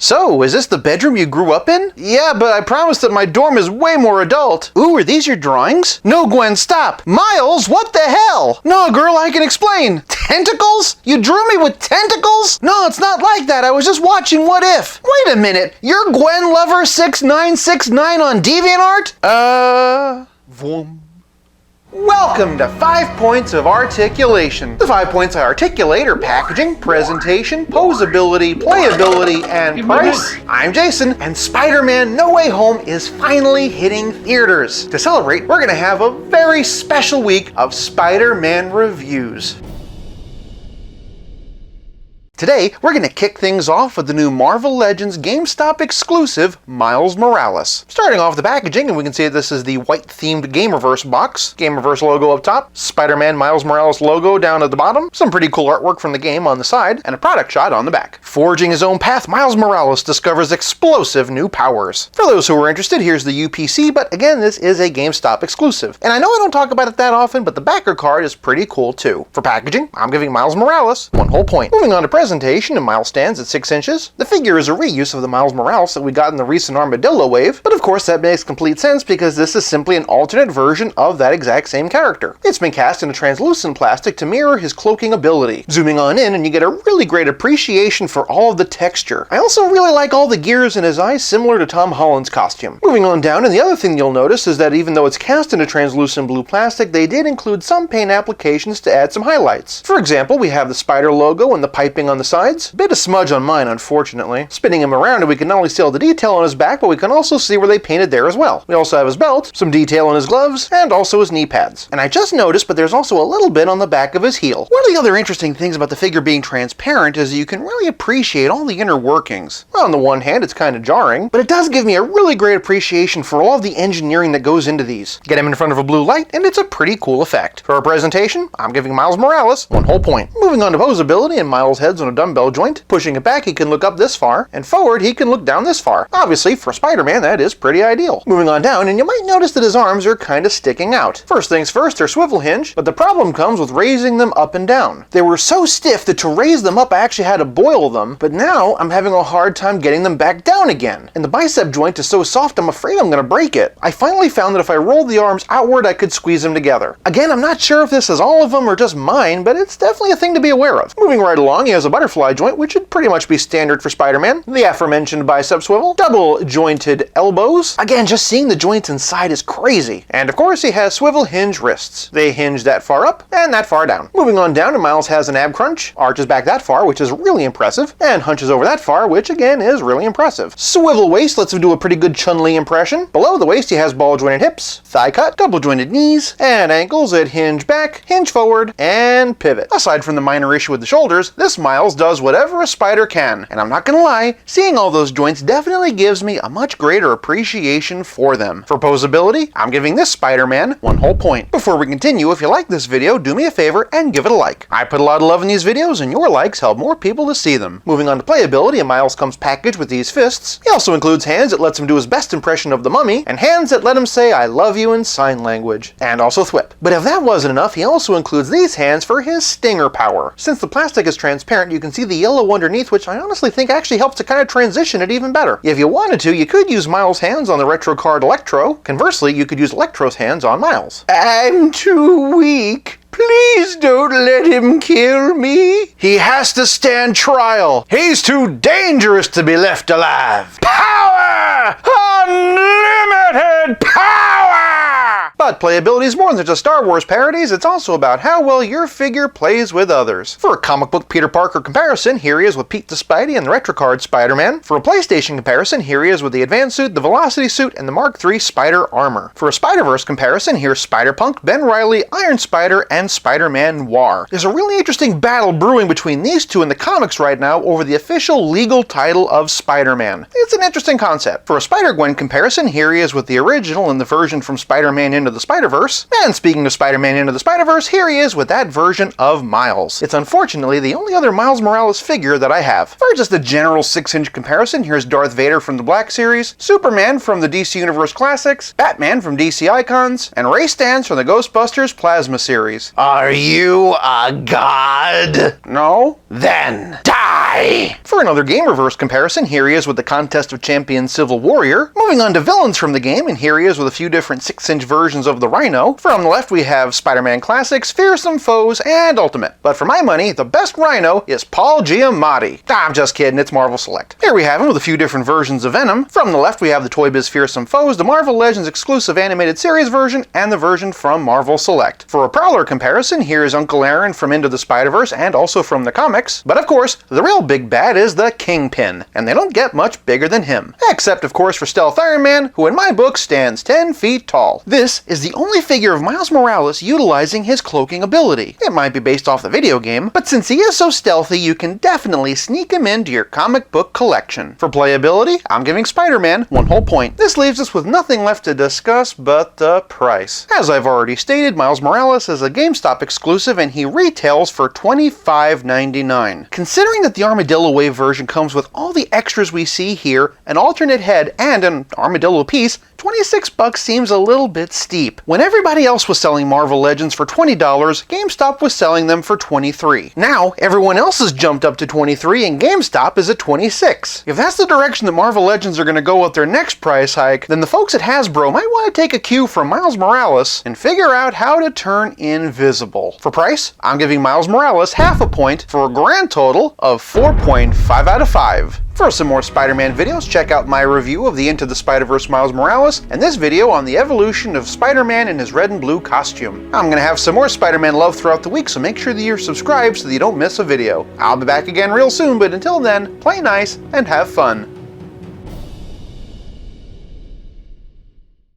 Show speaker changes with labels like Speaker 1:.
Speaker 1: So, is this the bedroom you grew up in? Yeah, but I promised that my dorm is way more adult. Ooh, are these your drawings? No, Gwen, stop. Miles, what the hell? No, girl, I can explain. Tentacles? You drew me with tentacles? No, it's not like that. I was just watching What If. Wait a minute. You're Gwen Lover 6969 on DeviantArt? Vroom. Welcome to 5 Points of Articulation. The 5 points I articulate are packaging, presentation, posability, playability, and price. I'm Jason, and Spider-Man No Way Home is finally hitting theaters. To celebrate, we're gonna have a very special week of Spider-Man reviews. Today, we're going to kick things off with the new Marvel Legends GameStop exclusive, Miles Morales. Starting off the packaging, and we can see this is the white-themed Gamerverse box. Gamerverse logo up top, Spider-Man Miles Morales logo down at the bottom, some pretty cool artwork from the game on the side, and a product shot on the back. Forging his own path, Miles Morales discovers explosive new powers. For those who are interested, here's the UPC, but again, this is a GameStop exclusive. And I know I don't talk about it that often, but the backer card is pretty cool too. For packaging, I'm giving Miles Morales 1 whole point. Moving on to presentation, and Miles stands at 6 inches. The figure is a reuse of the Miles Morales that we got in the recent Armadillo wave, but of course that makes complete sense because this is simply an alternate version of that exact same character. It's been cast in a translucent plastic to mirror his cloaking ability. Zooming on in and you get a really great appreciation for all of the texture. I also really like all the gears in his eyes, similar to Tom Holland's costume. Moving on down, and the other thing you'll notice is that even though it's cast in a translucent blue plastic, they did include some paint applications to add some highlights. For example, we have the spider logo and the piping on the sides. Bit of smudge on mine, unfortunately. Spinning him around and we can not only see all the detail on his back, but we can also see where they painted there as well. We also have his belt, some detail on his gloves, and also his knee pads. And I just noticed, but there's also a little bit on the back of his heel. One of the other interesting things about the figure being transparent is that you can really appreciate all the inner workings. Well, on the one hand, it's kind of jarring, but it does give me a really great appreciation for all of the engineering that goes into these. Get him in front of a blue light, and it's a pretty cool effect. For our presentation, I'm giving Miles Morales 1 whole point. Moving on to posability, and Miles' head's on a dumbbell joint. Pushing it back, he can look up this far, and forward, he can look down this far. Obviously, for Spider-Man, that is pretty ideal. Moving on down, and you might notice that his arms are kind of sticking out. First things first, they're swivel hinge, but the problem comes with raising them up and down. They were so stiff that to raise them up, I actually had to boil them, but now I'm having a hard time getting them back down again. And the bicep joint is so soft, I'm afraid I'm going to break it. I finally found that if I rolled the arms outward, I could squeeze them together. Again, I'm not sure if this is all of them or just mine, but it's definitely a thing to be aware of. Moving right along, he has a butterfly joint, which should pretty much be standard for Spider-Man. The aforementioned bicep swivel, double jointed elbows. Again, just seeing the joints inside is crazy. And of course, he has swivel hinge wrists. They hinge that far up and that far down. Moving on down, and Miles has an ab crunch, arches back that far, which is really impressive, and hunches over that far, which again is really impressive. Swivel waist lets him do a pretty good Chun-Li impression. Below the waist, he has ball jointed hips, thigh cut, double jointed knees, and ankles that hinge back, hinge forward, and pivot. Aside from the minor issue with the shoulders, this Miles does whatever a spider can. And I'm not gonna lie, seeing all those joints definitely gives me a much greater appreciation for them. For posability, I'm giving this Spider-Man 1 whole point. Before we continue, if you like this video, do me a favor and give it a like. I put a lot of love in these videos, and your likes help more people to see them. Moving on to playability, and Miles comes packaged with these fists. He also includes hands that lets him do his best impression of the Mummy, and hands that let him say I love you in sign language, and also thwip. But if that wasn't enough, he also includes these hands for his stinger power. Since the plastic is transparent, you can see the yellow underneath, which I honestly think actually helps to kind of transition it even better. If you wanted to, you could use Miles' hands on the retro card Electro. Conversely, you could use Electro's hands on Miles. I'm too weak. Please don't let him kill me. He has to stand trial. He's too dangerous to be left alive. Power! Unlimited power! But playability is more than just Star Wars parodies, it's also about how well your figure plays with others. For a comic book Peter Parker comparison, here he is with Pete the Spidey and the retro card Spider-Man. For a PlayStation comparison, here he is with the Advanced Suit, the Velocity Suit, and the Mark III Spider Armor. For a Spider-Verse comparison, here's Spider-Punk, Ben Reilly, Iron Spider, and Spider-Man Noir. There's a really interesting battle brewing between these two in the comics right now over the official legal title of Spider-Man. It's an interesting concept. For a Spider-Gwen comparison, here he is with the original and the version from Spider-Man Into the Spider-Verse. And speaking of Spider-Man Into the Spider-Verse, here he is with that version of Miles. It's unfortunately the only other Miles Morales figure that I have. For just a general 6-inch comparison, here's Darth Vader from the Black Series, Superman from the DC Universe Classics, Batman from DC Icons, and Ray Stantz from the Ghostbusters Plasma Series. Are you a god? No? Then die! Die! For another Gamerverse comparison, here he is with the Contest of Champions Civil Warrior. Moving on to villains from the game, and here he is with a few different 6-inch versions of the Rhino. From the left we have Spider-Man Classics, Fearsome Foes, and Ultimate. But for my money, the best Rhino is Paul Giamatti. I'm just kidding, it's Marvel Select. Here we have him with a few different versions of Venom. From the left we have the Toy Biz Fearsome Foes, the Marvel Legends exclusive animated series version, and the version from Marvel Select. For a Prowler comparison, here is Uncle Aaron from Into the Spider-Verse and also from the comics. But of course, the real big bad is the Kingpin, and they don't get much bigger than him. Except of course for Stealth Iron Man, who in my book stands 10 feet tall. This is the only figure of Miles Morales utilizing his cloaking ability. It might be based off the video game, but since he is so stealthy, you can definitely sneak him into your comic book collection. For playability, I'm giving Spider-Man 1 whole point. This leaves us with nothing left to discuss but the price. As I've already stated, Miles Morales is a GameStop exclusive and he retails for $25.99. Considering that the Armadillo Wave version comes with all the extras we see here, an alternate head and an armadillo piece, $26 seems a little bit steep. When everybody else was selling Marvel Legends for $20, GameStop was selling them for $23. Now, everyone else has jumped up to $23 and GameStop is at $26. If that's the direction that Marvel Legends are going to go with their next price hike, then the folks at Hasbro might want to take a cue from Miles Morales and figure out how to turn invisible. For price, I'm giving Miles Morales half a point for a grand total of 4.5 out of 5. For some more Spider-Man videos, check out my review of the Into the Spider-Verse Miles Morales, and this video on the evolution of Spider-Man in his red and blue costume. I'm going to have some more Spider-Man love throughout the week, so make sure that you're subscribed so that you don't miss a video. I'll be back again real soon, but until then, play nice and have fun.